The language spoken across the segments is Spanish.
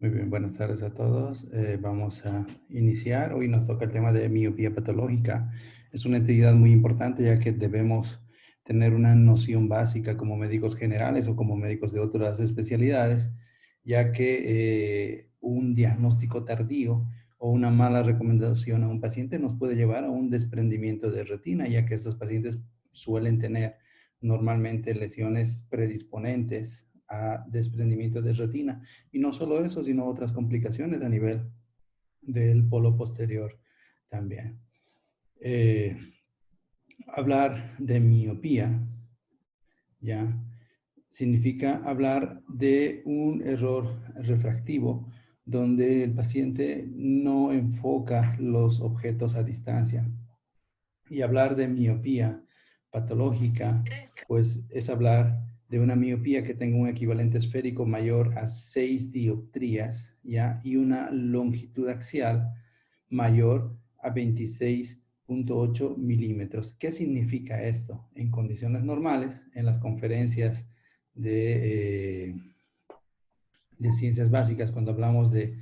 Muy bien, buenas tardes a todos. Vamos a iniciar. Hoy nos toca el tema de miopía patológica. Es una entidad muy importante ya que debemos tener una noción básica como médicos generales o como médicos de otras especialidades, ya que un diagnóstico tardío o una mala recomendación a un paciente nos puede llevar a un desprendimiento de retina, ya que estos pacientes suelen tener normalmente lesiones predisponentes a desprendimiento de retina. Y no solo eso, sino otras complicaciones a nivel del polo posterior también. Eh, Hablar de miopía, ¿ya? Significa hablar de un error refractivo donde el paciente no enfoca los objetos a distancia. Y hablar de miopía patológica, pues es hablar de una miopía que tenga un equivalente esférico mayor a 6 dioptrías, ¿ya? Y una longitud axial mayor a 26,8 milímetros. ¿Qué significa esto? En condiciones normales, en las conferencias de ciencias básicas, cuando hablamos de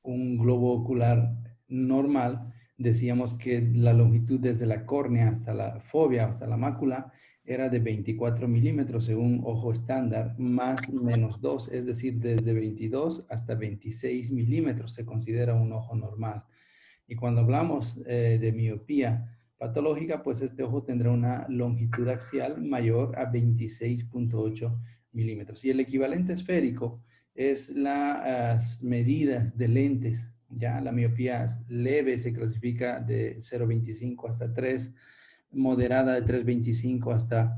un globo ocular normal, decíamos que la longitud desde la córnea hasta la fóvea, hasta la mácula, era de 24 milímetros según ojo estándar, más menos 2, es decir, desde 22 hasta 26 milímetros se considera un ojo normal. Y cuando hablamos de miopía patológica, pues este ojo tendrá una longitud axial mayor a 26,8 milímetros. Y el equivalente esférico es las medidas de lentes. Ya la miopía leve se clasifica de 0,25 hasta 3, moderada de 3,25 hasta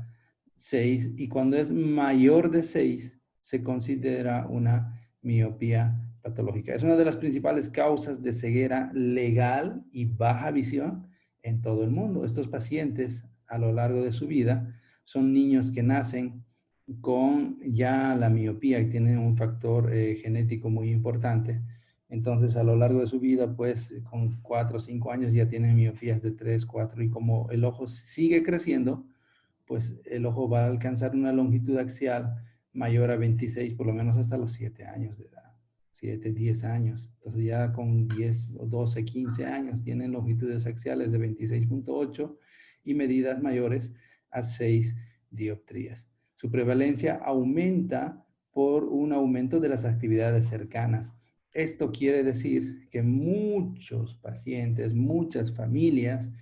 6, y cuando es mayor de 6 se considera una miopía patológica. Es una de las principales causas de ceguera legal y baja visión en todo el mundo. Estos pacientes a lo largo de su vida son niños que nacen con ya la miopía y tienen un factor genético muy importante. Entonces, a lo largo de su vida, pues con 4 o 5 años ya tienen miopías de 3, 4, y como el ojo sigue creciendo, pues el ojo va a alcanzar una longitud axial mayor a 26, por lo menos hasta los 7 años de edad. 7, 10 años. Entonces ya con 10, 12, 15 años tienen longitudes axiales de 26,8 y medidas mayores a 6 dioptrías. Su prevalencia aumenta por un aumento de las actividades cercanas. Esto quiere decir que muchos pacientes, muchas familias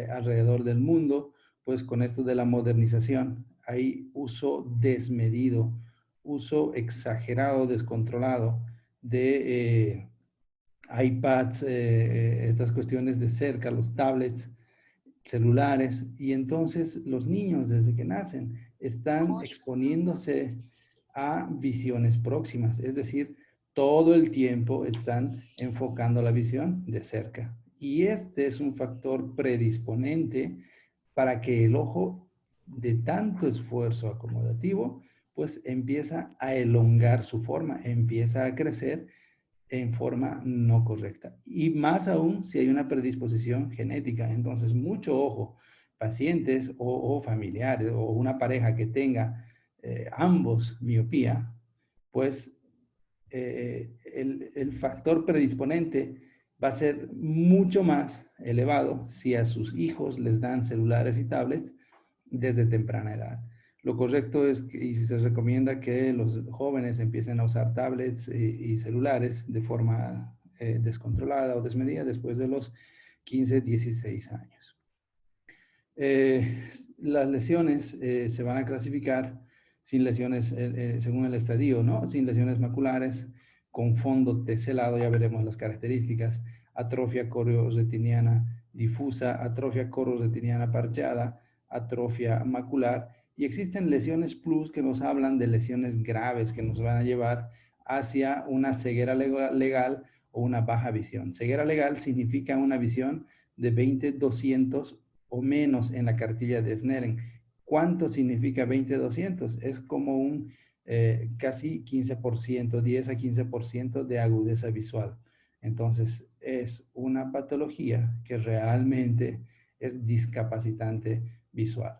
alrededor del mundo, pues con esto de la modernización, hay uso desmedido, uso exagerado, descontrolado de iPads, estas cuestiones de cerca, los tablets, celulares, y entonces los niños desde que nacen están exponiéndose a visiones próximas, es decir, todo el tiempo están enfocando la visión de cerca. Y este es un factor predisponente para que el ojo, de tanto esfuerzo acomodativo, pues empieza a elongar su forma, empieza a crecer en forma no correcta. Y más aún si hay una predisposición genética. Entonces, mucho ojo, pacientes o familiares o una pareja que tenga ambos miopía, pues el factor predisponente va a ser mucho más elevado si a sus hijos les dan celulares y tablets desde temprana edad. Lo correcto es que, y se recomienda que los jóvenes empiecen a usar tablets y celulares de forma descontrolada o desmedida después de los 15, 16 años. Las lesiones se van a clasificar sin lesiones, según el estadio, ¿no? Sin lesiones maculares, con fondo teselado, ya veremos las características, atrofia corioretiniana difusa, atrofia corioretiniana parchada, atrofia macular, y existen lesiones plus que nos hablan de lesiones graves que nos van a llevar hacia una ceguera legal o una baja visión. Ceguera legal significa una visión de 20/200 o menos en la cartilla de Snellen. ¿Cuánto significa 20/200? Es como un casi 15%, 10 a 15% de agudeza visual. Entonces, es una patología que realmente es discapacitante visual.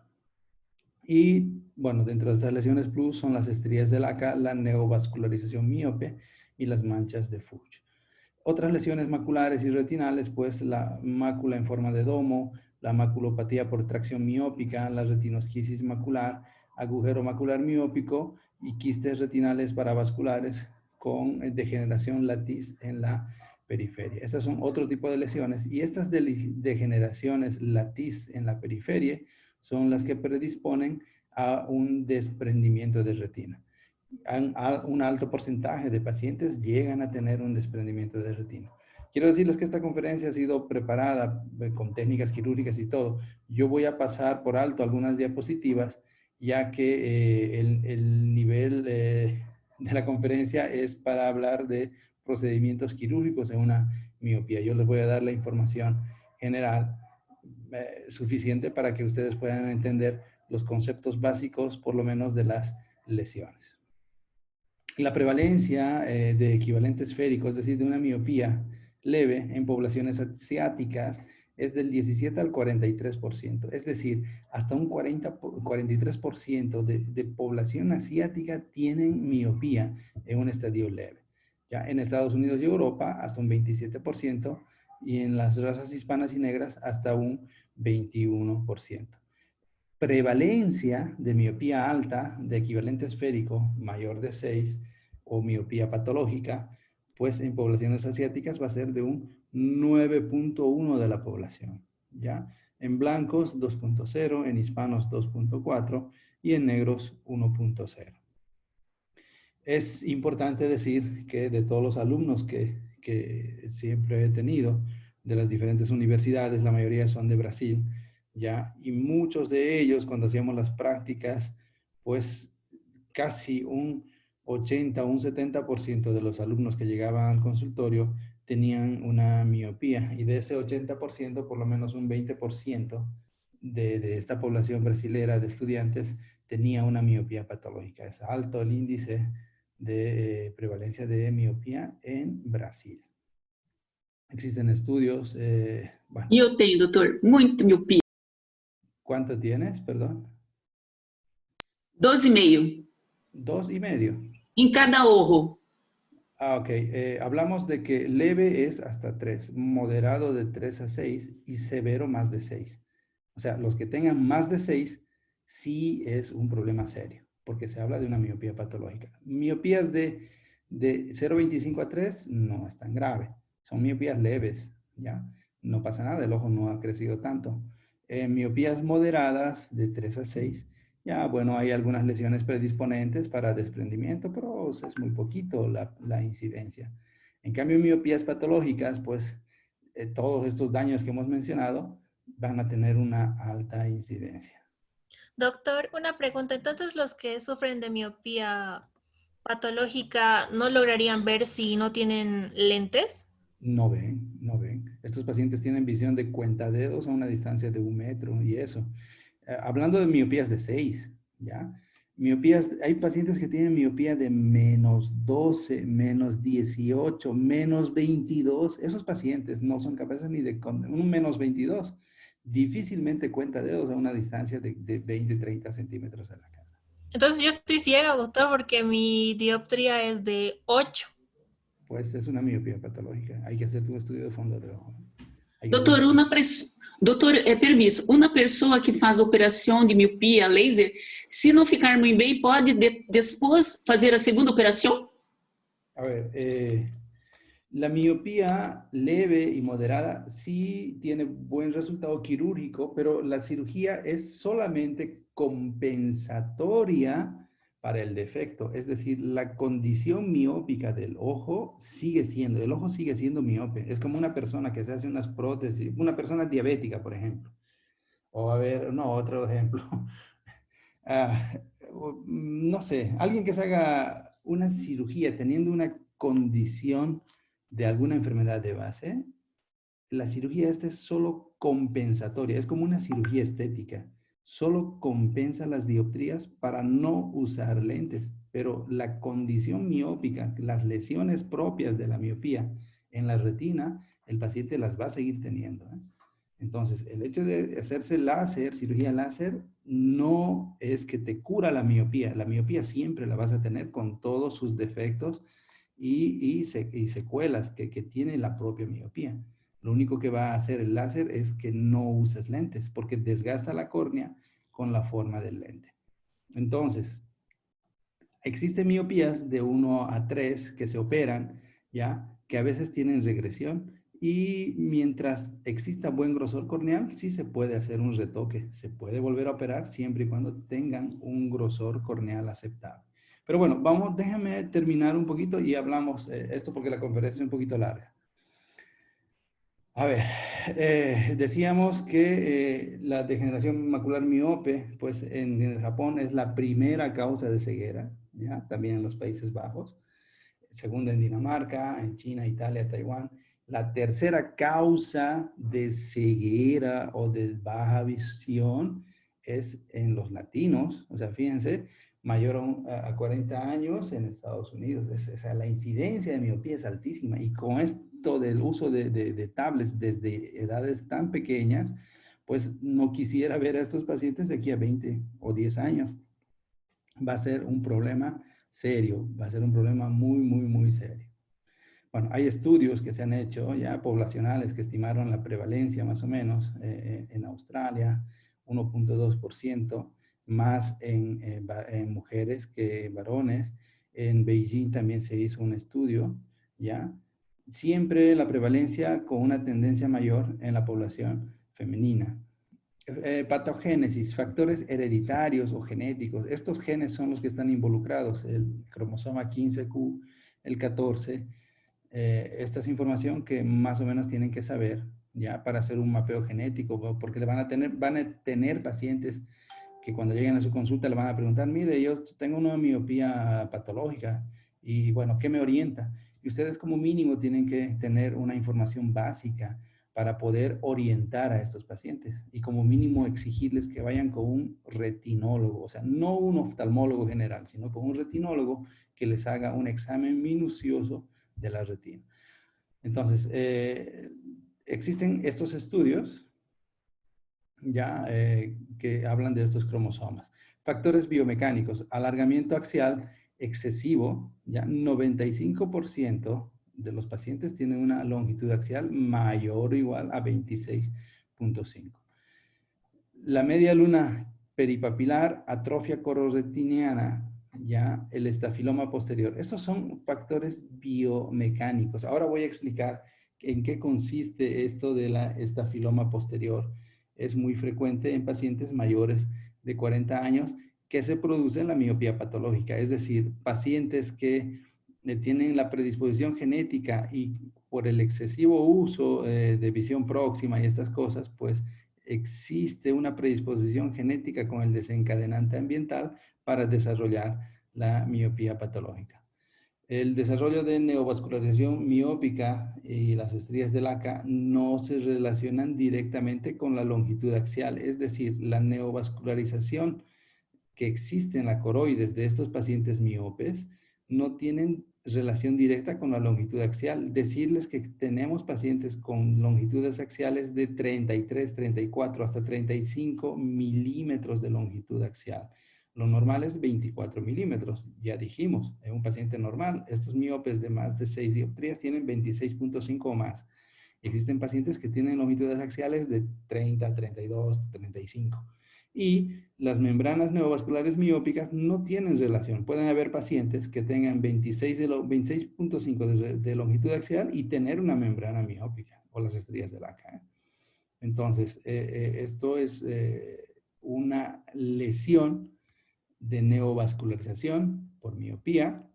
Y bueno, dentro de estas lesiones plus son las estrías de Laca, la neovascularización míope, y las manchas de Fuchs. Otras lesiones maculares y retinales, pues la mácula en forma de domo, la maculopatía por tracción miópica, la retinosquisis macular, agujero macular miópico y quistes retinales paravasculares con degeneración latiz en la periferia. Estas son otro tipo de lesiones y estas degeneraciones latiz en la periferia son las que predisponen a un desprendimiento de retina. Un alto porcentaje de pacientes llegan a tener un desprendimiento de retina. Quiero decirles que esta conferencia ha sido preparada con técnicas quirúrgicas y todo. Yo voy a pasar por alto algunas diapositivas, ya que el nivel de la conferencia es para hablar de procedimientos quirúrgicos en una miopía. Yo les voy a dar la información general suficiente para que ustedes puedan entender los conceptos básicos, por lo menos, de las lesiones. La prevalencia de equivalente esférico, es decir, de una miopía leve en poblaciones asiáticas, es del 17 al 43%. Es decir, hasta un 43% de población asiática tienen miopía en un estadio leve. Ya en Estados Unidos y Europa, hasta un 27%, y en las razas hispanas y negras, hasta un 21%. Prevalencia de miopía alta de equivalente esférico mayor de 6 o miopía patológica, pues en poblaciones asiáticas va a ser de un 9.1 de la población, ¿ya? En blancos 2.0, en hispanos 2.4 y en negros 1.0. Es importante decir que de todos los alumnos que siempre he tenido de las diferentes universidades, la mayoría son de Brasil, ¿ya? Y muchos de ellos, cuando hacíamos las prácticas, pues casi un 80 o un 70% de los alumnos que llegaban al consultorio tenían una miopía. Y de ese 80%, por lo menos un 20% de esta población brasilera de estudiantes tenía una miopía patológica. Es alto el índice de prevalencia de miopía en Brasil. Existen estudios, bueno. E eu tenho, doutor, muita miopia. ¿Cuánto tienes, perdón? 12,5. 2,5. Em cada ojo. Ah, ok. Hablamos de que leve es hasta 3, moderado de 3 a 6 y severo más de 6. O sea, los que tengan más de 6 sí es un problema serio, porque se habla de una miopía patológica. Miopías de 0,25 a 3 no es tan grave. Son miopías leves, ¿ya? No pasa nada, el ojo no ha crecido tanto. Miopías moderadas de 3 a 6, ya, bueno, hay algunas lesiones predisponentes para desprendimiento, pero es muy poquito la incidencia. En cambio, miopías patológicas, pues todos estos daños que hemos mencionado van a tener una alta incidencia. Doctor, una pregunta. Entonces, los que sufren de miopía patológica no lograrían ver si no tienen lentes. No ven, no ven. Estos pacientes tienen visión de cuentadedos a una distancia de 1 metro y eso. Hablando de miopías de 6, ¿ya? Miopías, hay pacientes que tienen miopía de -12, -18, -22. Esos pacientes no son capaces ni de con un -22. Difícilmente cuenta dedos a una distancia de 20, 30 centímetros de la cara. Entonces, yo estoy ciega, doctor, porque mi dioptría es de 8. Pues es una miopía patológica. Hay que hacer un estudio de fondo de ojo. Doutor, doutor, permisso, uma pessoa que faz operação de miopia laser, se não ficar muito bem, pode depois fazer a segunda operação? A ver, la miopía leve y moderada sí tiene buen resultado quirúrgico, pero la cirugía es solamente compensatoria para el defecto. Es decir, la condición miópica del ojo sigue siendo, el ojo sigue siendo miope. Es como una persona que se hace unas prótesis, una persona diabética, por ejemplo. O a ver, no, otro ejemplo. No sé, alguien que se haga una cirugía teniendo una condición de alguna enfermedad de base, la cirugía esta es solo compensatoria, es como una cirugía estética, solo compensa las dioptrías para no usar lentes, pero la condición miópica, las lesiones propias de la miopía en la retina, el paciente las va a seguir teniendo, ¿eh? Entonces, el hecho de hacerse láser, cirugía láser, no es que te cura la miopía siempre la vas a tener con todos sus defectos y secuelas que tiene la propia miopía. Lo único que va a hacer el láser es que no uses lentes, porque desgasta la córnea con la forma del lente. Entonces, existen miopías de 1 a 3 que se operan, ¿ya? Que a veces tienen regresión, y mientras exista buen grosor corneal, sí se puede hacer un retoque. Se puede volver a operar siempre y cuando tengan un grosor corneal aceptable. Pero bueno, déjame terminar un poquito y hablamos esto porque la conferencia es un poquito larga. A ver, decíamos que la degeneración macular miope, pues en el Japón es la primera causa de ceguera, ¿ya? También en los Países Bajos. Segunda en Dinamarca, en China, Italia, Taiwán. La tercera causa de ceguera o de baja visión es en los latinos, o sea, fíjense, mayor a 40 años en Estados Unidos. O sea, la incidencia de miopía es altísima, y con esto del uso de tablets desde edades tan pequeñas, pues no quisiera ver a estos pacientes de aquí a 20 o 10 años. Va a ser un problema serio, va a ser un problema muy, muy, muy serio. Bueno, hay estudios que se han hecho ya poblacionales que estimaron la prevalencia más o menos en Australia, 1.2%, más en mujeres que en varones. En Beijing también se hizo un estudio, ¿ya? Siempre la prevalencia con una tendencia mayor en la población femenina. Patogénesis, factores hereditarios o genéticos. Estos genes son los que están involucrados, el cromosoma 15Q, el 14. Esta es información que más o menos tienen que saber ya para hacer un mapeo genético, porque van a tener pacientes que cuando lleguen a su consulta le van a preguntar, mire, yo tengo una miopía patológica y bueno, ¿qué me orienta? Y ustedes como mínimo tienen que tener una información básica para poder orientar a estos pacientes y como mínimo exigirles que vayan con un retinólogo, o sea, no un oftalmólogo general, sino con un retinólogo que les haga un examen minucioso de la retina. Entonces, existen estos estudios ya que hablan de estos cromosomas. Factores biomecánicos, alargamiento axial excesivo, ya 95% de los pacientes tienen una longitud axial mayor o igual a 26.5. La media luna peripapilar, atrofia cororretiniana, ya el estafiloma posterior. Estos son factores biomecánicos. Ahora voy a explicar en qué consiste esto de la estafiloma posterior. Es muy frecuente en pacientes mayores de 40 años que se produce la miopía patológica, es decir, pacientes que tienen la predisposición genética y por el excesivo uso de visión próxima y estas cosas, pues existe una predisposición genética con el desencadenante ambiental para desarrollar la miopía patológica. El desarrollo de neovascularización miópica y las estrías de Laca no se relacionan directamente con la longitud axial, es decir, la neovascularización que existe en la coroides de estos pacientes miopes no tienen relación directa con la longitud axial. Decirles que tenemos pacientes con longitudes axiales de 33, 34, hasta 35 milímetros de longitud axial. Lo normal es 24 milímetros, ya dijimos, en un paciente normal, estos miopes de más de 6 dioptrías tienen 26.5 o más. Existen pacientes que tienen longitudes axiales de 30, 32, 35. Y las membranas neovasculares miópicas no tienen relación. Pueden haber pacientes que tengan 26.5 de longitud axial y tener una membrana miópica o las estrías de Laca. Entonces, esto es una lesión de neovascularización por miopía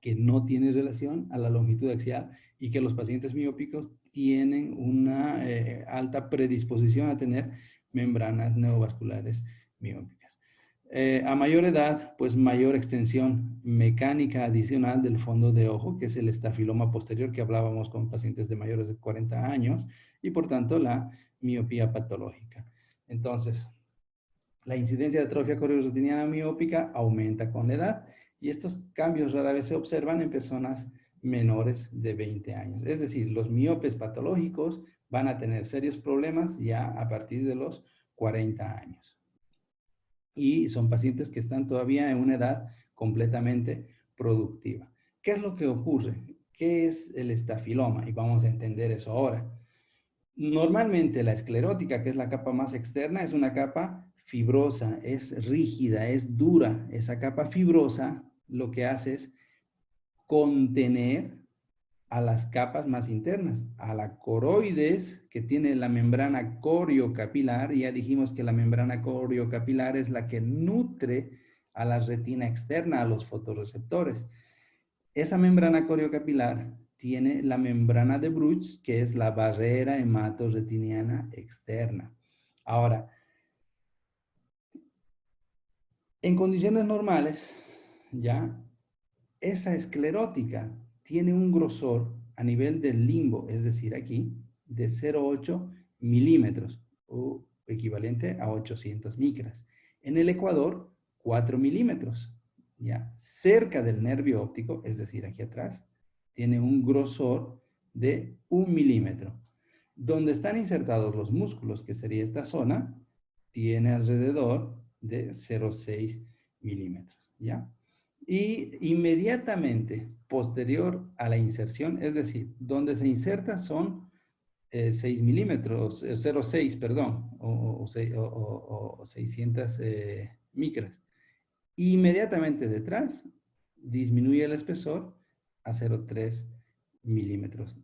que no tiene relación a la longitud axial y que los pacientes miópicos tienen una alta predisposición a tener membranas neovasculares miópicas. A mayor edad, pues mayor extensión mecánica adicional del fondo de ojo, que es el estafiloma posterior que hablábamos con pacientes de mayores de 40 años, y por tanto la miopía patológica. Entonces, la incidencia de atrofia corioretiniana miópica aumenta con la edad y estos cambios rara vez se observan en personas menores de 20 años. Es decir, los miopes patológicos van a tener serios problemas ya a partir de los 40 años. Y son pacientes que están todavía en una edad completamente productiva. ¿Qué es lo que ocurre? ¿Qué es el estafiloma? Y vamos a entender eso ahora. Normalmente la esclerótica, que es la capa más externa, es una capa fibrosa, es rígida, es dura. Esa capa fibrosa lo que hace es contener a las capas más internas, a la coroides, que tiene la membrana coriocapilar. Ya dijimos que la membrana coriocapilar es la que nutre a la retina externa, a los fotorreceptores. Esa membrana coriocapilar tiene la membrana de Bruch, que es la barrera hematorretiniana externa. Ahora, en condiciones normales, ya, esa esclerótica tiene un grosor a nivel del limbo, es decir, aquí, de 0,8 milímetros, o equivalente a 800 micras. En el ecuador, 4 milímetros. Ya, cerca del nervio óptico, es decir, aquí atrás, tiene un grosor de 1 milímetro. Donde están insertados los músculos, que sería esta zona, tiene alrededor de 0,6 milímetros. ¿Ya? Y inmediatamente posterior a la inserción, es decir, donde se inserta son 6 milímetros, 0,6, perdón, o 600 micras. Inmediatamente detrás disminuye el espesor a 0,3 milímetros.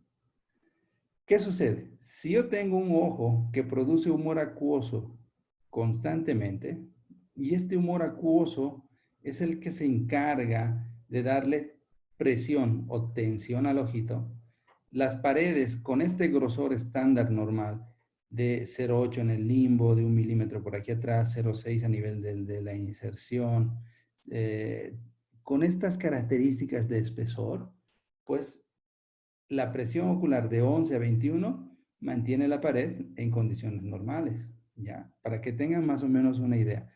¿Qué sucede? Si yo tengo un ojo que produce humor acuoso constantemente, y este humor acuoso es el que se encarga de darle presión o tensión al ojito, las paredes con este grosor estándar normal de 0,8 en el limbo, de 1 milímetro por aquí atrás, 0,6 a nivel de la inserción, con estas características de espesor, pues la presión ocular de 11 a 21 mantiene la pared en condiciones normales, ¿ya? Para que tengan más o menos una idea.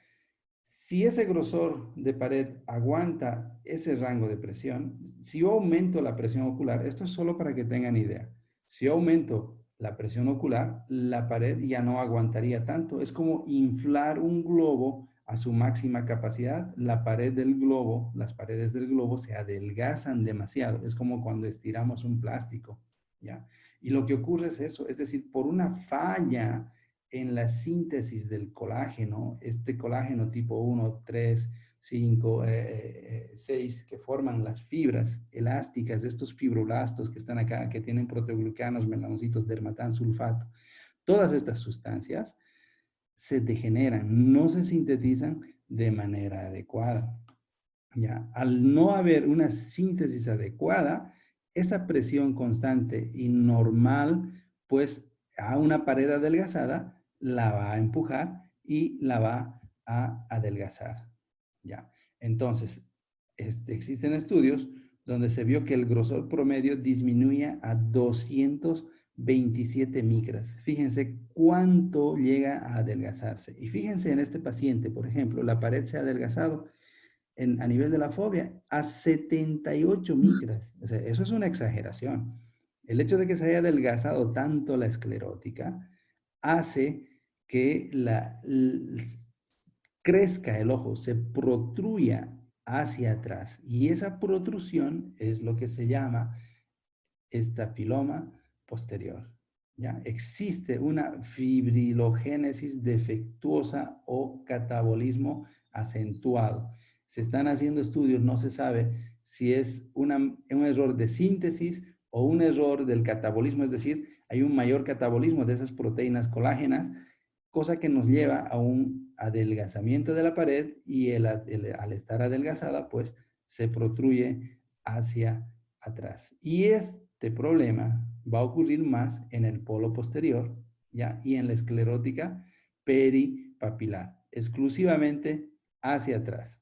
Si ese grosor de pared aguanta ese rango de presión, si yo aumento la presión ocular, esto es solo para que tengan idea, si yo aumento la presión ocular, la pared ya no aguantaría tanto. Es como inflar un globo a su máxima capacidad. La pared del globo, las paredes del globo se adelgazan demasiado. Es como cuando estiramos un plástico, ¿ya? Y lo que ocurre es eso, es decir, por una falla en la síntesis del colágeno, este colágeno tipo 1, 3, 5, 6, que forman las fibras elásticas, estos fibroblastos que están acá, que tienen proteoglucanos, melanocitos, dermatán, sulfato, todas estas sustancias se degeneran, no se sintetizan de manera adecuada. ¿Ya? Al no haber una síntesis adecuada, esa presión constante y normal, pues a una pared adelgazada, la va a empujar y la va a adelgazar. ¿Ya? Entonces, existen estudios donde se vio que el grosor promedio disminuía a 227 micras. Fíjense cuánto llega a adelgazarse. Y fíjense en este paciente, por ejemplo, la pared se ha adelgazado a nivel de la fobia a 78 micras. O sea, eso es una exageración. El hecho de que se haya adelgazado tanto la esclerótica hace que crezca el ojo, se protruya hacia atrás. Y esa protrusión es lo que se llama estafiloma posterior. ¿Ya? Existe una fibrilogénesis defectuosa o catabolismo acentuado. Se están haciendo estudios, no se sabe si es un error de síntesis o un error del catabolismo, es decir, hay un mayor catabolismo de esas proteínas colágenas, cosa que nos lleva a un adelgazamiento de la pared y al estar adelgazada, pues se protruye hacia atrás. Y este problema va a ocurrir más en el polo posterior, ¿ya? Y en la esclerótica peripapilar, exclusivamente hacia atrás.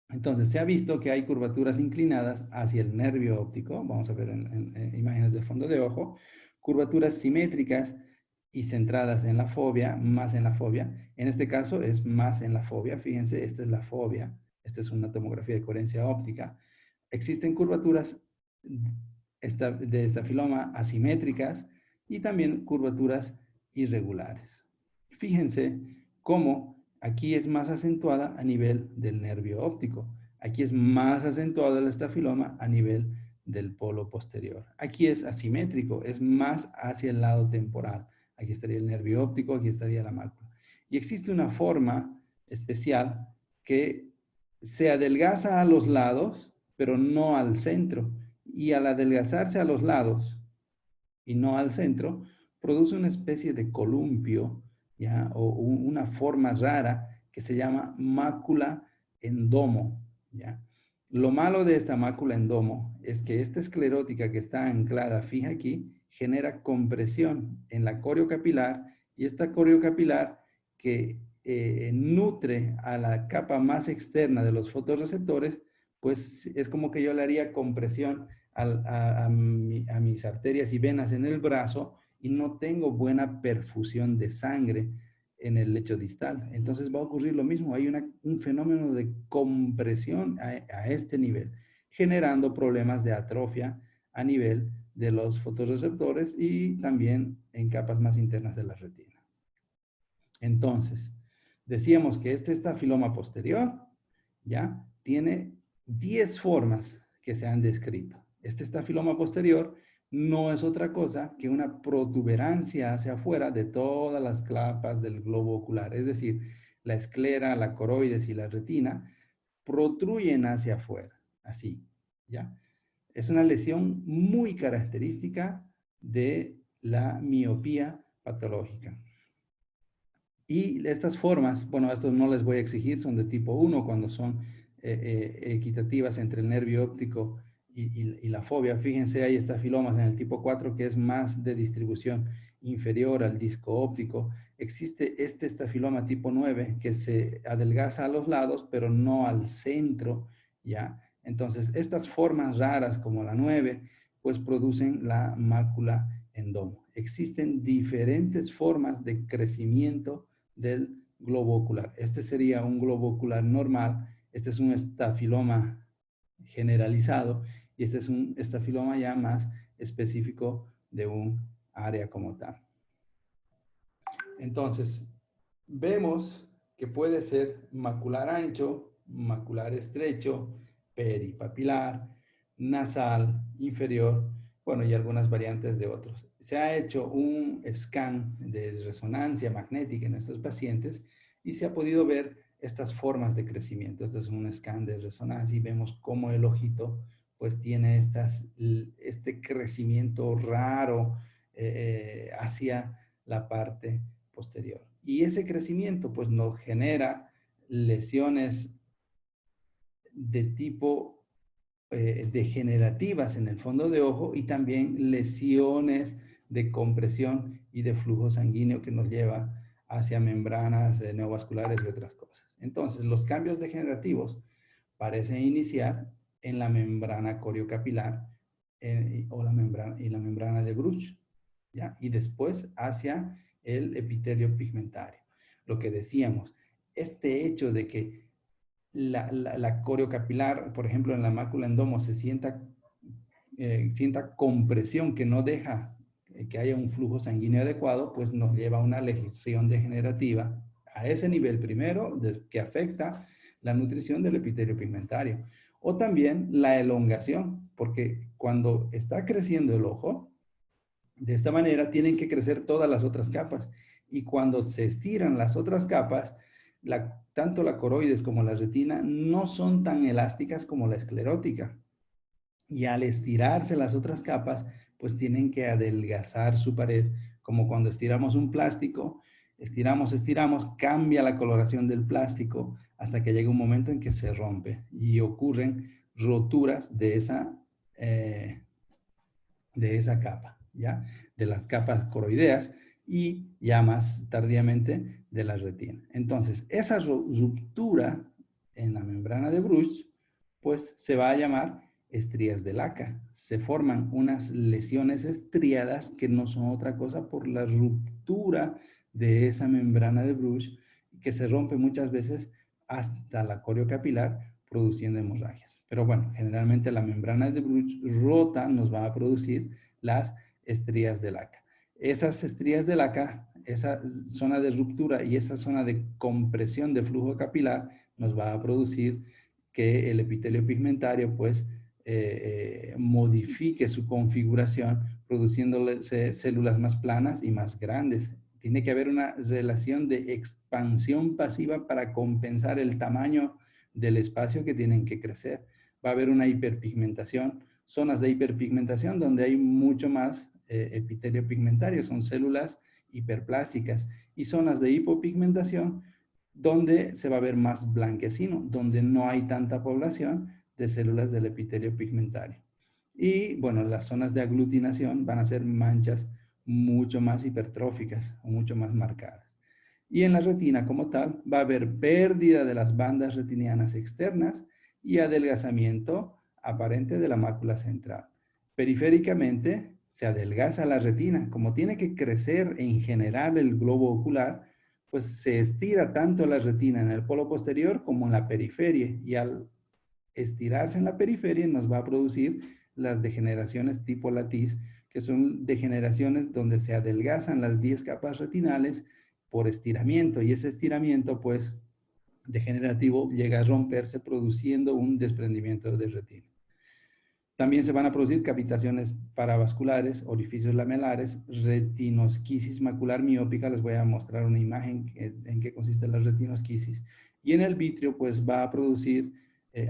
Entonces, se ha visto que hay curvaturas inclinadas hacia el nervio óptico, vamos a ver en imágenes de fondo de ojo, curvaturas simétricas y centradas en la fobia, más en la fobia. En este caso es más en la fobia, fíjense, esta es la fobia, esta es una tomografía de coherencia óptica. Existen curvaturas de estafiloma asimétricas y también curvaturas irregulares. Fíjense cómo aquí es más acentuada a nivel del nervio óptico. Aquí es más acentuado el estafiloma a nivel del polo posterior. Aquí es asimétrico, es más hacia el lado temporal. Aquí estaría el nervio óptico, aquí estaría la mácula. Y existe una forma especial que se adelgaza a los lados, pero no al centro. Y al adelgazarse a los lados y no al centro, produce una especie de columpio, ¿ya? O una forma rara que se llama mácula en domo, ¿ya? Lo malo de esta mácula en domo es que esta esclerótica que está anclada fija aquí genera compresión en la coriocapilar, y esta coriocapilar que nutre a la capa más externa de los fotorreceptores, pues es como que yo le haría compresión a mis arterias y venas en el brazo y no tengo buena perfusión de sangre en el lecho distal. Entonces va a ocurrir lo mismo, hay un fenómeno de compresión a este nivel, generando problemas de atrofia a nivel de los fotorreceptores y también en capas más internas de la retina. Entonces, decíamos que este estafiloma posterior ya tiene 10 formas que se han descrito. Este estafiloma posterior no es otra cosa que una protuberancia hacia afuera de todas las capas del globo ocular. Es decir, la esclera, la coroides y la retina protruyen hacia afuera, así, ¿ya? Es una lesión muy característica de la miopía patológica. Y estas formas, bueno, estos no les voy a exigir, son de tipo 1 cuando son equitativas entre el nervio óptico y la fobia. Fíjense, hay estafilomas en el tipo 4 que es más de distribución inferior al disco óptico. Existe este estafiloma tipo 9 que se adelgaza a los lados, pero no al centro, ¿ya? Entonces, estas formas raras como la 9, pues producen la mácula en domo. Existen diferentes formas de crecimiento del globo ocular. Este sería un globo ocular normal, este es un estafiloma generalizado y este es un estafiloma ya más específico de un área como tal. Entonces, vemos que puede ser macular ancho, macular estrecho, peripapilar, nasal, inferior, bueno, y algunas variantes de otros. Se ha hecho un scan de resonancia magnética en estos pacientes y se ha podido ver estas formas de crecimiento. Este es un scan de resonancia y vemos cómo el ojito pues tiene este crecimiento raro hacia la parte posterior. Y ese crecimiento pues nos genera lesiones de tipo degenerativas en el fondo de ojo y también lesiones de compresión y de flujo sanguíneo que nos lleva hacia membranas neovasculares y otras cosas. Entonces, los cambios degenerativos parecen iniciar en la membrana coriocapilar o la membrana de Bruch, ¿ya? Y después hacia el epitelio pigmentario. Lo que decíamos, este hecho de que la coriocapilar, por ejemplo, en la mácula en domo se sienta compresión que no deja que haya un flujo sanguíneo adecuado, pues nos lleva a una lesión degenerativa a ese nivel primero que afecta la nutrición del epitelio pigmentario. O también la elongación, porque cuando está creciendo el ojo, de esta manera tienen que crecer todas las otras capas. Y cuando se estiran las otras capas, tanto la coroides como la retina no son tan elásticas como la esclerótica. Y al estirarse las otras capas, pues tienen que adelgazar su pared, como cuando estiramos un plástico, estiramos, cambia la coloración del plástico hasta que llega un momento en que se rompe y ocurren roturas de esa capa, ¿ya? De las capas coroideas y ya más tardíamente de la retina. Entonces, esa ruptura en la membrana de Bruch, pues se va a llamar estrías de laca. Se forman unas lesiones estriadas que no son otra cosa por la ruptura de esa membrana de Bruch que se rompe muchas veces hasta la coriocapilar produciendo hemorragias. Pero bueno, generalmente la membrana de Bruch rota nos va a producir las estrías de laca. Esas estrías de laca, esa zona de ruptura y esa zona de compresión de flujo capilar nos va a producir que el epitelio pigmentario pues modifique su configuración produciendo células más planas y más grandes. Tiene que haber una relación de expansión pasiva para compensar el tamaño del espacio que tienen que crecer. Va a haber una hiperpigmentación, zonas de hiperpigmentación donde hay mucho más epitelio pigmentario, son células hiperplásticas, y zonas de hipopigmentación donde se va a ver más blanquecino, donde no hay tanta población de células del epitelio pigmentario. Y bueno, las zonas de aglutinación van a ser manchas mucho más hipertróficas o mucho más marcadas. Y en la retina como tal va a haber pérdida de las bandas retinianas externas y adelgazamiento aparente de la mácula central. Periféricamente se adelgaza la retina. Como tiene que crecer en general el globo ocular, pues se estira tanto la retina en el polo posterior como en la periferia, y al estirarse en la periferia nos va a producir las degeneraciones tipo latiz, que son degeneraciones donde se adelgazan las 10 capas retinales por estiramiento, y ese estiramiento pues degenerativo llega a romperse produciendo un desprendimiento de retina. También se van a producir cavitaciones paravasculares, orificios lamelares, retinosquisis macular miópica. Les voy a mostrar una imagen en qué consiste la retinosquisis. Y en el vitrio, pues va a producir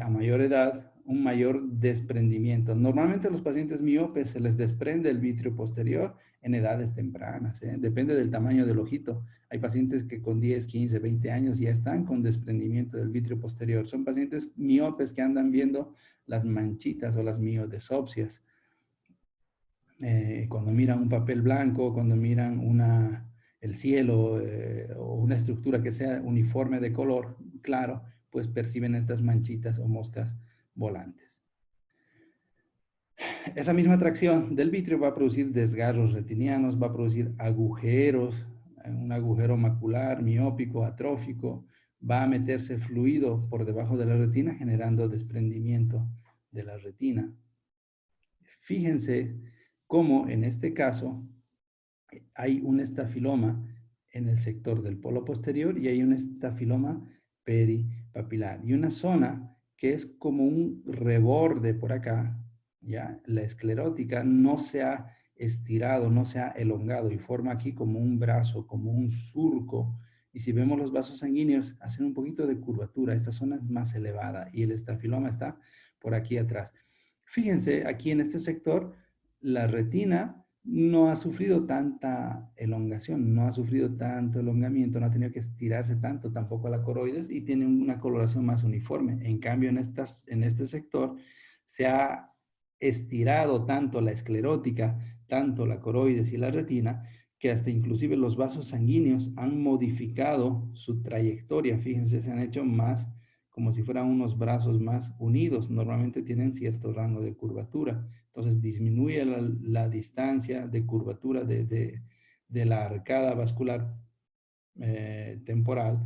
a mayor edad un mayor desprendimiento. Normalmente a los pacientes miopes se les desprende el vitrio posterior en edades tempranas. Depende del tamaño del ojito. Hay pacientes que con 10, 15, 20 años ya están con desprendimiento del vitrio posterior. Son pacientes miopes que andan viendo las manchitas o las miodesopsias. Cuando miran un papel blanco, cuando miran el cielo o una estructura que sea uniforme de color claro, pues perciben estas manchitas o moscas volantes. Esa misma atracción del vitrio va a producir desgarros retinianos, va a producir agujeros, un agujero macular, miópico, atrófico, va a meterse fluido por debajo de la retina generando desprendimiento de la retina. Fíjense cómo en este caso hay un estafiloma en el sector del polo posterior y hay un estafiloma peripapilar y una zona que es como un reborde por acá, ¿ya? La esclerótica no se ha estirado, no se ha elongado y forma aquí como un brazo, como un surco. Y si vemos los vasos sanguíneos, hacen un poquito de curvatura. Esta zona es más elevada y el estafiloma está por aquí atrás. Fíjense, aquí en este sector, la retina no ha sufrido tanta elongación, no ha sufrido tanto elongamiento, no ha tenido que estirarse tanto tampoco la coroides y tiene una coloración más uniforme. En cambio, en este sector se ha estirado tanto la esclerótica, tanto la coroides y la retina, que hasta inclusive los vasos sanguíneos han modificado su trayectoria. Fíjense, se han hecho más como si fueran unos brazos más unidos. Normalmente tienen cierto rango de curvatura. Entonces disminuye la distancia de curvatura de la arcada vascular temporal.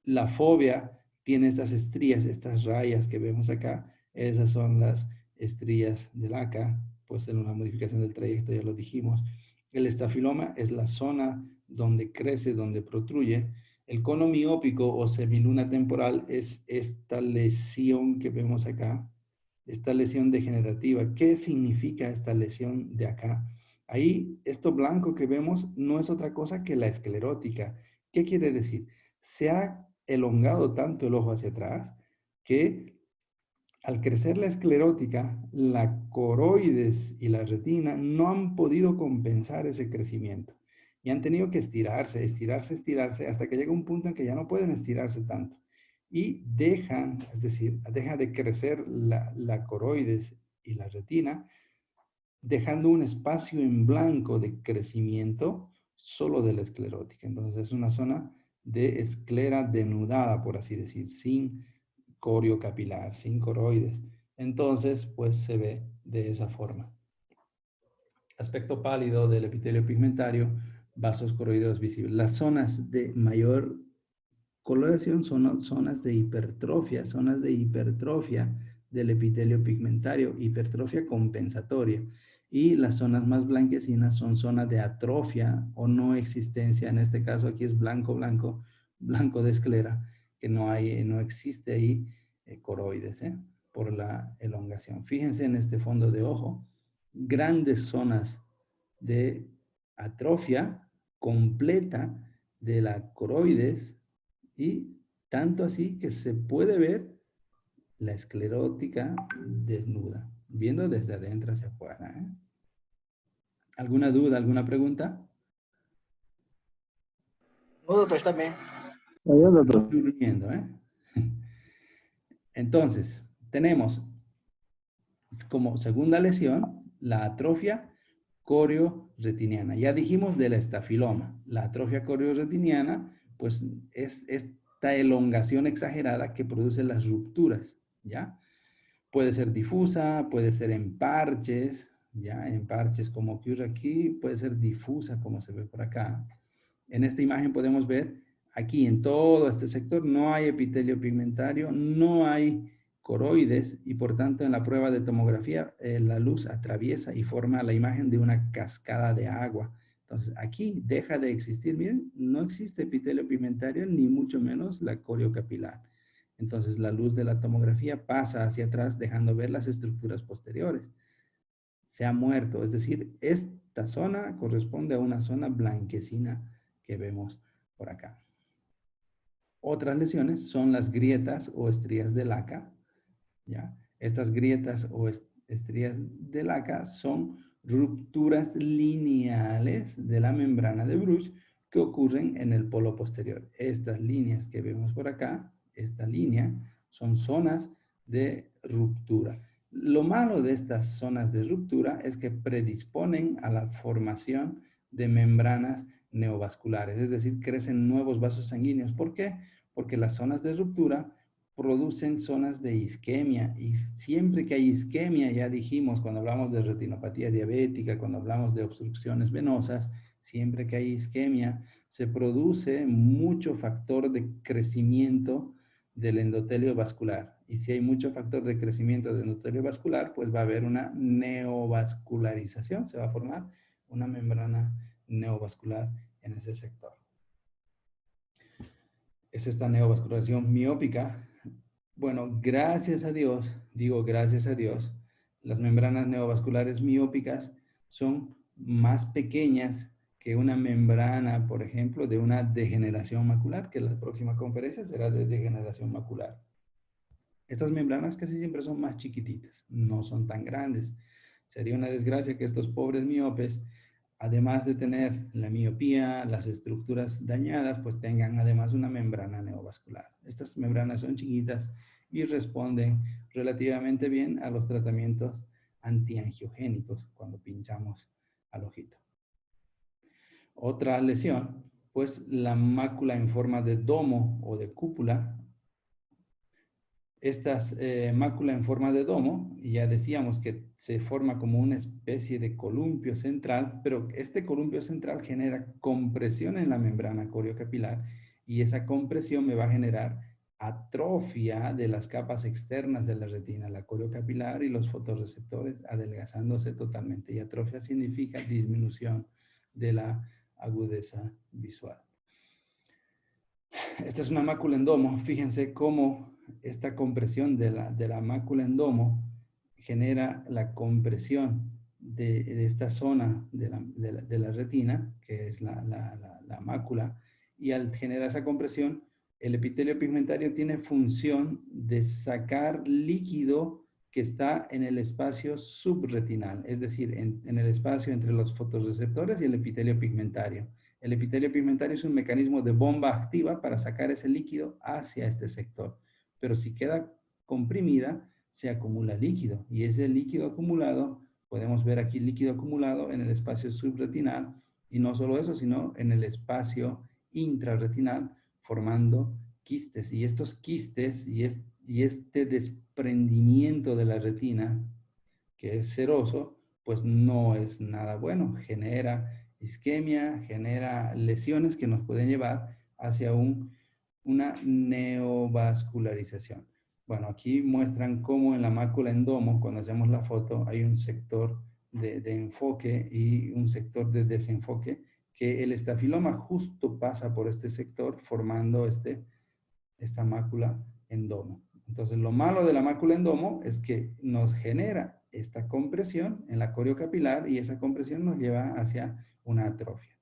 La fovea tiene estas estrías, estas rayas que vemos acá. Esas son las estrías del ACA, pues en una modificación del trayecto, ya lo dijimos. El estafiloma es la zona donde crece, donde protruye. El cono miópico o semiluna temporal es esta lesión que vemos acá, esta lesión degenerativa. ¿Qué significa esta lesión de acá? Ahí, esto blanco que vemos no es otra cosa que la esclerótica. ¿Qué quiere decir? Se ha elongado tanto el ojo hacia atrás que al crecer la esclerótica, la coroides y la retina no han podido compensar ese crecimiento y han tenido que estirarse hasta que llega un punto en que ya no pueden estirarse tanto y dejan, es decir, deja de crecer la coroides y la retina, dejando un espacio en blanco de crecimiento solo de la esclerótica. Entonces es una zona de esclera denudada, por así decir, sin corio capilar, sin coroides. Entonces, pues se ve de esa forma. Aspecto pálido del epitelio pigmentario, vasos coroideos visibles. Las zonas de mayor coloración son zonas de hipertrofia del epitelio pigmentario, hipertrofia compensatoria. Y las zonas más blanquecinas son zonas de atrofia o no existencia. En este caso aquí es blanco de esclera, que no existe ahí coroides, por la elongación. Fíjense en este fondo de ojo, grandes zonas de atrofia completa de la coroides y tanto así que se puede ver la esclerótica desnuda, viendo desde adentro hacia afuera. ¿Alguna duda, alguna pregunta? No, doctor, está bien. Adiós, doctor. Durmiendo, Entonces, tenemos como segunda lesión la atrofia corioretiniana. Ya dijimos del estafiloma. La atrofia corioretiniana, pues es esta elongación exagerada que produce las rupturas, ¿ya? Puede ser difusa, puede ser en parches, ¿ya? En parches como ocurre aquí, puede ser difusa como se ve por acá. En esta imagen podemos ver aquí en todo este sector no hay epitelio pigmentario, no hay coroides y por tanto en la prueba de tomografía la luz atraviesa y forma la imagen de una cascada de agua. Entonces aquí deja de existir, miren, no existe epitelio pigmentario ni mucho menos la coriocapilar. Entonces la luz de la tomografía pasa hacia atrás dejando ver las estructuras posteriores. Se ha muerto, es decir, esta zona corresponde a una zona blanquecina que vemos por acá. Otras lesiones son las grietas o estrías de laca, ¿ya? Estas grietas o estrías de laca son rupturas lineales de la membrana de Bruch que ocurren en el polo posterior. Estas líneas que vemos por acá, esta línea, son zonas de ruptura. Lo malo de estas zonas de ruptura es que predisponen a la formación de membranas neovasculares, es decir, crecen nuevos vasos sanguíneos. ¿Por qué? Porque las zonas de ruptura producen zonas de isquemia y siempre que hay isquemia, ya dijimos cuando hablamos de retinopatía diabética, cuando hablamos de obstrucciones venosas, siempre que hay isquemia se produce mucho factor de crecimiento del endotelio vascular. Y si hay mucho factor de crecimiento del endotelio vascular, pues va a haber una neovascularización, se va a formar una membrana neovascular en ese sector. Es esta neovascularización miópica. Bueno, gracias a Dios, digo gracias a Dios, las membranas neovasculares miópicas son más pequeñas que una membrana, por ejemplo, de una degeneración macular, que la próxima conferencia será de degeneración macular. Estas membranas casi siempre son más chiquititas, no son tan grandes. Sería una desgracia que estos pobres miopes, además de tener la miopía, las estructuras dañadas, pues tengan además una membrana neovascular. Estas membranas son chiquitas y responden relativamente bien a los tratamientos antiangiogénicos cuando pinchamos al ojito. Otra lesión, pues la mácula en forma de domo o de cúpula. Estas mácula en forma de domo, ya decíamos que se forma como una especie de columpio central, pero este columpio central genera compresión en la membrana coriocapilar y esa compresión me va a generar atrofia de las capas externas de la retina, la coriocapilar y los fotorreceptores adelgazándose totalmente. Y atrofia significa disminución de la agudeza visual. Esta es una mácula en domo. Fíjense cómo esta compresión de la mácula en domo genera la compresión de esta zona de la retina, que es la mácula, y al generar esa compresión, el epitelio pigmentario tiene función de sacar líquido que está en el espacio subretinal, es decir, en el espacio entre los fotorreceptores y el epitelio pigmentario. El epitelio pigmentario es un mecanismo de bomba activa para sacar ese líquido hacia este sector. Pero si queda comprimida, se acumula líquido. Y ese líquido acumulado, podemos ver aquí líquido acumulado en el espacio subretinal. Y no solo eso, sino en el espacio intrarretinal, formando quistes. Y estos quistes y este desprendimiento de la retina, que es seroso, pues no es nada bueno. Genera isquemia, genera lesiones que nos pueden llevar hacia una neovascularización. Bueno, aquí muestran cómo en la mácula en domo, cuando hacemos la foto, hay un sector de enfoque y un sector de desenfoque, que el estafiloma justo pasa por este sector formando esta mácula en domo. Entonces, lo malo de la mácula en domo es que nos genera esta compresión en la coriocapilar y esa compresión nos lleva hacia una atrofia.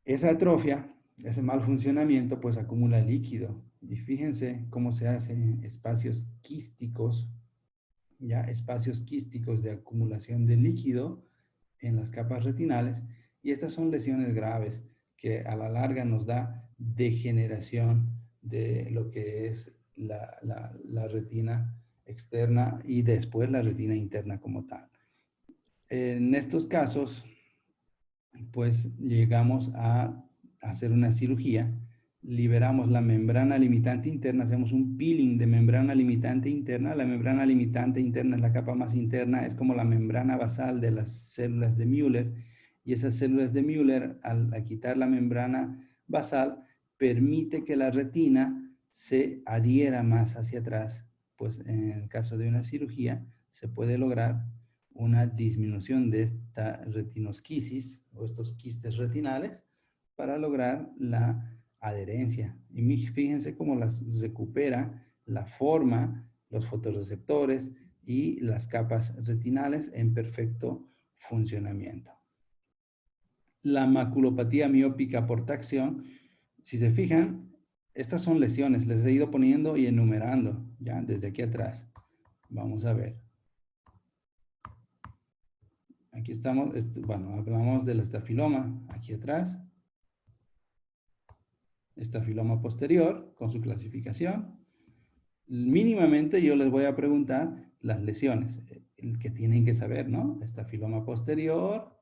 Esa atrofia, ese mal funcionamiento, pues acumula líquido. Y fíjense cómo se hacen espacios quísticos, ya espacios quísticos de acumulación de líquido en las capas retinales. Y estas son lesiones graves que a la larga nos da degeneración de lo que es la retina externa y después la retina interna como tal. En estos casos, pues llegamos a hacer una cirugía, liberamos la membrana limitante interna, hacemos un peeling de membrana limitante interna. La membrana limitante interna es la capa más interna, es como la membrana basal de las células de Müller, y esas células de Müller, al quitar la membrana basal, permite que la retina se adhiera más hacia atrás. Pues en el caso de una cirugía se puede lograr una disminución de esta retinosquisis o estos quistes retinales para lograr la adherencia. Y fíjense cómo las recupera la forma, los fotorreceptores y las capas retinales en perfecto funcionamiento. La maculopatía miópica por tracción, si se fijan, estas son lesiones, les he ido poniendo y enumerando ya desde aquí atrás. Vamos a ver. Aquí estamos, bueno, hablamos del estafiloma aquí atrás. Estafiloma posterior con su clasificación. Mínimamente yo les voy a preguntar las lesiones que tienen que saber, ¿no? Estafiloma posterior,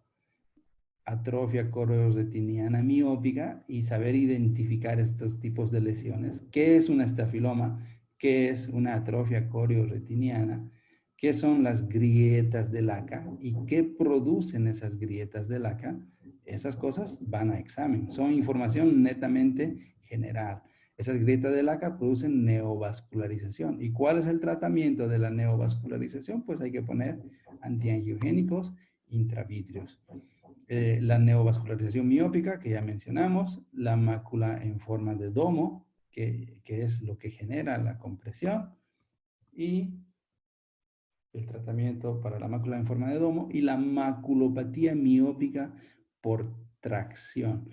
atrofia corioretiniana miópica y saber identificar estos tipos de lesiones. ¿Qué es una estafiloma? ¿Qué es una atrofia corioretiniana? ¿Qué son las grietas de laca? ¿Y qué producen esas grietas de laca? Esas cosas van a examen. Son información netamente general. Esas grietas de laca producen neovascularización. ¿Y cuál es el tratamiento de la neovascularización? Pues hay que poner antiangiogénicos intravítreos. La neovascularización miópica, que ya mencionamos, la mácula en forma de domo, que es lo que genera la compresión, y el tratamiento para la mácula en forma de domo, y la maculopatía miópica por tracción.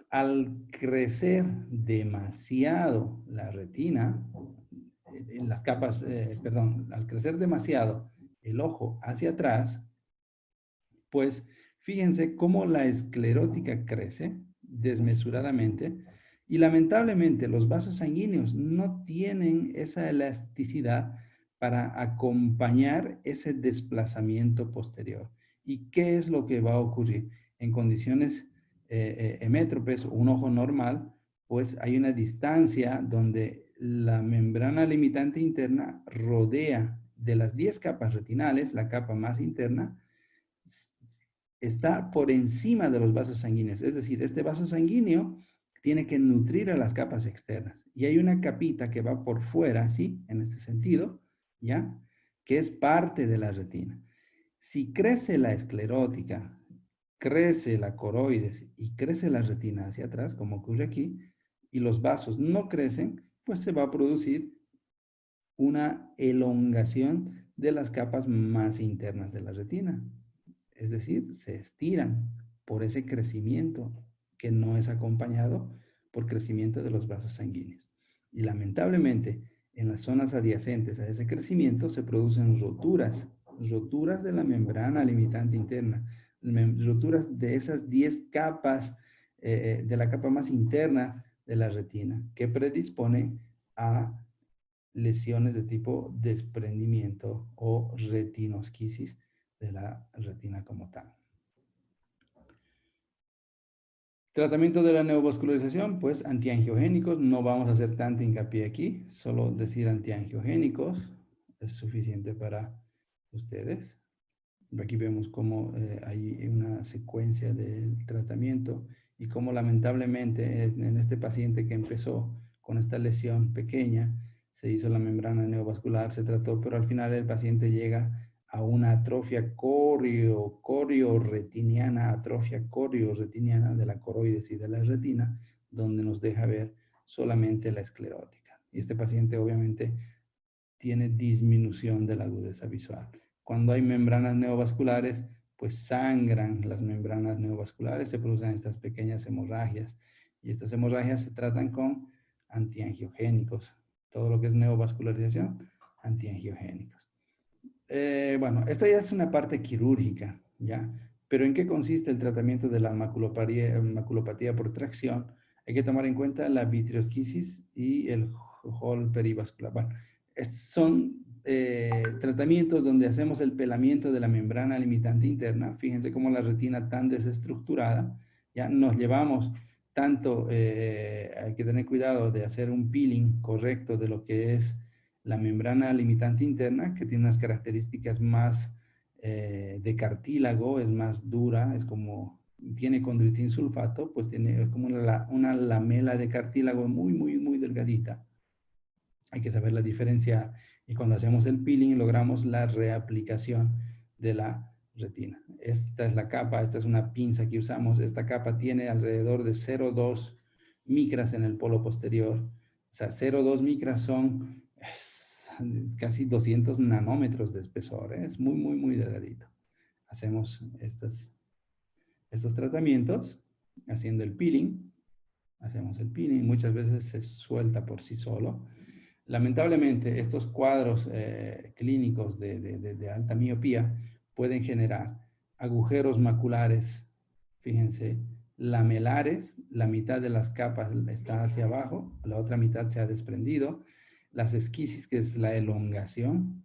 Al crecer demasiado la retina, en las capas, al crecer demasiado el ojo hacia atrás, pues fíjense cómo la esclerótica crece desmesuradamente y lamentablemente los vasos sanguíneos no tienen esa elasticidad para acompañar ese desplazamiento posterior. ¿Y qué es lo que va a ocurrir? En condiciones hemétropes o un ojo normal, pues hay una distancia donde la membrana limitante interna rodea de las 10 capas retinales, la capa más interna, está por encima de los vasos sanguíneos. Es decir, este vaso sanguíneo tiene que nutrir a las capas externas. Y hay una capita que va por fuera, ¿sí? En este sentido, ¿ya? Que es parte de la retina. Si crece la esclerótica, crece la coroides y crece la retina hacia atrás, como ocurre aquí, y los vasos no crecen, pues se va a producir una elongación de las capas más internas de la retina. Es decir, se estiran por ese crecimiento que no es acompañado por crecimiento de los vasos sanguíneos. Y lamentablemente, en las zonas adyacentes a ese crecimiento se producen roturas de la membrana limitante interna, roturas de esas 10 capas de la capa más interna de la retina, que predispone a lesiones de tipo desprendimiento o retinosquisis de la retina como tal. Tratamiento de la neovascularización, pues antiangiogénicos, no vamos a hacer tanto hincapié aquí, solo decir antiangiogénicos es suficiente para ustedes. Aquí vemos cómo hay una secuencia del tratamiento y cómo lamentablemente en este paciente que empezó con esta lesión pequeña, se hizo la membrana neovascular, se trató, pero al final el paciente llega a una atrofia corioretiniana, atrofia corioretiniana de la coroides y de la retina, donde nos deja ver solamente la esclerótica. y este paciente obviamente tiene disminución de la agudeza visual. Cuando hay membranas neovasculares, pues sangran las membranas neovasculares, se producen estas pequeñas hemorragias, y estas hemorragias se tratan con antiangiogénicos. Todo lo que es neovascularización, antiangiogénicos. Bueno, esta ya es una parte quirúrgica, ¿ya? Pero ¿en qué consiste el tratamiento de la maculopatía por tracción? Hay que tomar en cuenta la vitreosquisis y el hall perivascular. Bueno, son tratamientos donde hacemos el pelamiento de la membrana limitante interna. Fíjense cómo la retina tan desestructurada, ya nos llevamos tanto, hay que tener cuidado de hacer un peeling correcto de lo que es la membrana limitante interna, que tiene unas características más de cartílago, es más dura, es como, tiene condritin sulfato, pues tiene, es como una lamela de cartílago muy, muy, muy delgadita. Hay que saber la diferencia, y cuando hacemos el peeling logramos la reaplicación de la retina. Esta es la capa, esta es una pinza que usamos. Esta capa tiene alrededor de 0,2 micras en el polo posterior. O sea, 0,2 micras son casi 200 nanómetros de espesor. Es muy, muy, muy delgadito. Hacemos estos tratamientos haciendo el peeling. Hacemos el peeling. Muchas veces se suelta por sí solo. Lamentablemente, estos cuadros clínicos de alta miopía pueden generar agujeros maculares, fíjense, lamelares, la mitad de las capas está hacia abajo, la otra mitad se ha desprendido. Las esquisis, que es la elongación,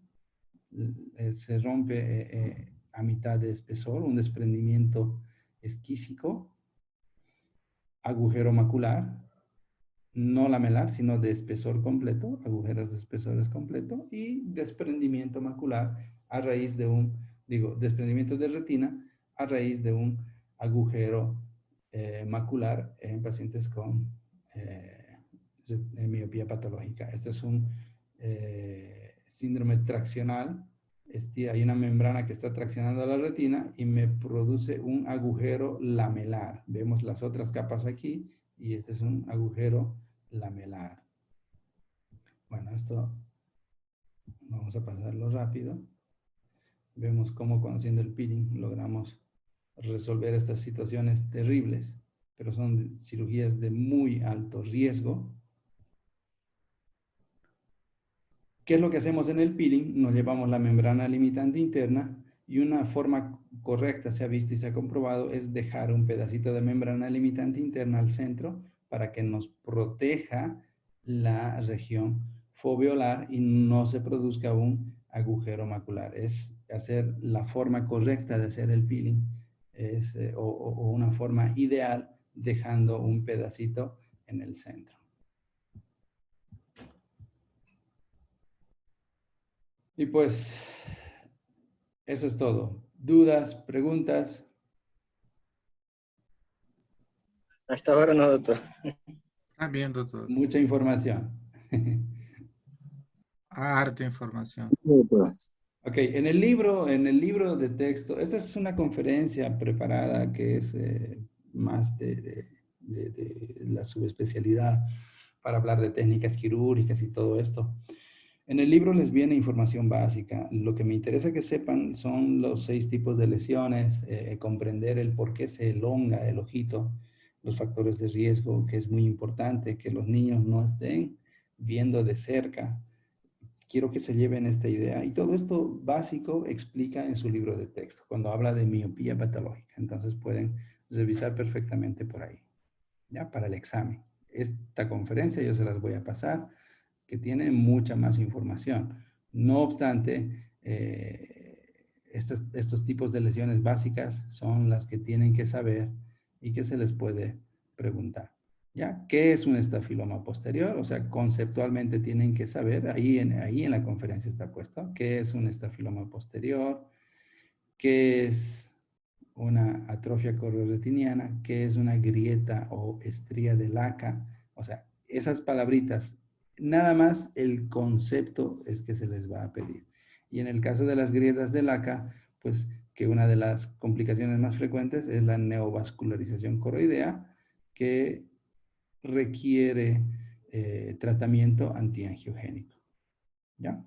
se rompe a mitad de espesor, un desprendimiento esquísico, agujero macular, no lamelar, sino de espesor completo, agujeros de espesores completo, y desprendimiento macular a raíz de desprendimiento de retina a raíz de un agujero macular en pacientes con miopía patológica. Este es un síndrome traccional. Hay una membrana que está traccionando a la retina y me produce un agujero lamelar. Vemos las otras capas aquí, y este es un agujero lamelar. Bueno, esto vamos a pasarlo rápido. Vemos cómo haciendo el peeling logramos resolver estas situaciones terribles, pero son cirugías de muy alto riesgo. ¿Qué es lo que hacemos en el peeling? Nos llevamos la membrana limitante interna, y una forma correcta, se ha visto y se ha comprobado, es dejar un pedacito de membrana limitante interna al centro para que nos proteja la región foveolar y no se produzca un agujero macular. Es hacer la forma correcta de hacer el peeling, o una forma ideal, dejando un pedacito en el centro. Y pues, eso es todo. ¿Dudas, preguntas? Hasta ahora no, doctor. Está bien, doctor. Mucha información. Harta información. Ok, en el libro de texto, esta es una conferencia preparada que es más de la subespecialidad para hablar de técnicas quirúrgicas y todo esto. En el libro les viene información básica. Lo que me interesa que sepan son los 6 tipos de lesiones, comprender el por qué se elonga el ojito, los factores de riesgo, que es muy importante, que los niños no estén viendo de cerca. Quiero que se lleven esta idea. Y todo esto básico explica en su libro de texto, cuando habla de miopía patológica. Entonces pueden revisar perfectamente por ahí, ¿ya? Para el examen. Esta conferencia yo se las voy a pasar, que tiene mucha más información. No obstante, estos tipos de lesiones básicas son las que tienen que saber y que se les puede preguntar. ¿Ya? ¿Qué es un estafiloma posterior? O sea, conceptualmente tienen que saber, ahí en la conferencia está puesto, ¿qué es un estafiloma posterior? ¿Qué es una atrofia corioretiniana? ¿Qué es una grieta o estría de Laca? O sea, esas palabritas, nada más el concepto es que se les va a pedir. Y en el caso de las grietas de Laca, pues que una de las complicaciones más frecuentes es la neovascularización coroidea, que requiere tratamiento antiangiogénico. ¿Ya?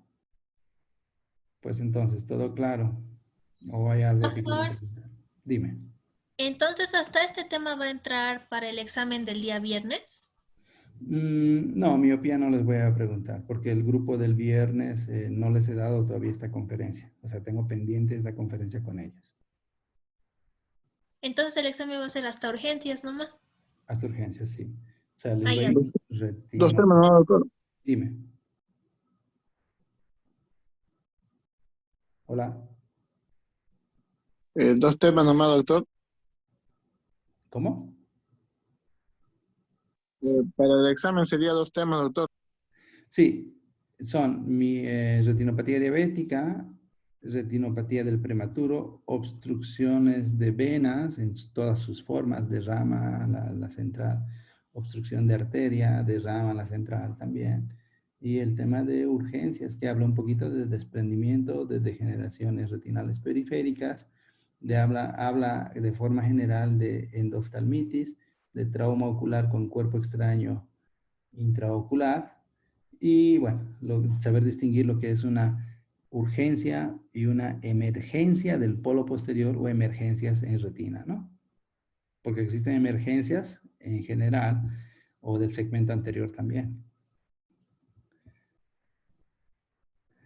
Pues entonces, ¿todo claro? ¿O hay algo que quieras preguntar? Dime. Entonces, ¿hasta este tema va a entrar para el examen del día viernes? No, miopía no les voy a preguntar, porque el grupo del viernes no les he dado todavía esta conferencia. O sea, tengo pendiente esta conferencia con ellos. Entonces el examen va a ser hasta urgencias nomás. Hasta urgencias, sí. O sea, les Ah, doy ya. un Dos retino. temas, ¿no, doctor? Dime. Hola. Dos temas nomás, doctor. ¿Cómo? Para el examen sería dos temas, doctor. Sí, son mi retinopatía diabética, retinopatía del prematuro, obstrucciones de venas en todas sus formas, derrama la central, obstrucción de arteria, derrama la central también. Y el tema de urgencias, que habla un poquito de desprendimiento, de degeneraciones retinales periféricas, habla de forma general de endoftalmitis, de trauma ocular con cuerpo extraño intraocular, y bueno, saber distinguir lo que es una urgencia y una emergencia del polo posterior o emergencias en retina, ¿no? Porque existen emergencias en general o del segmento anterior también.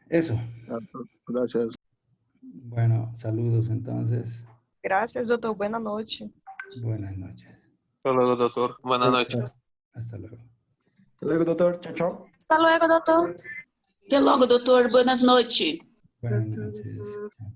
Eso. Gracias. Bueno, saludos entonces. Gracias, doutor. Boa noite. Buenas noches. Hasta luego, doctor. Buenas noches. Hasta luego. Hasta luego, doctor. Chao, chao. Hasta luego, doutor. Até logo, doutor. Boas noites. Buenas noches. Chao.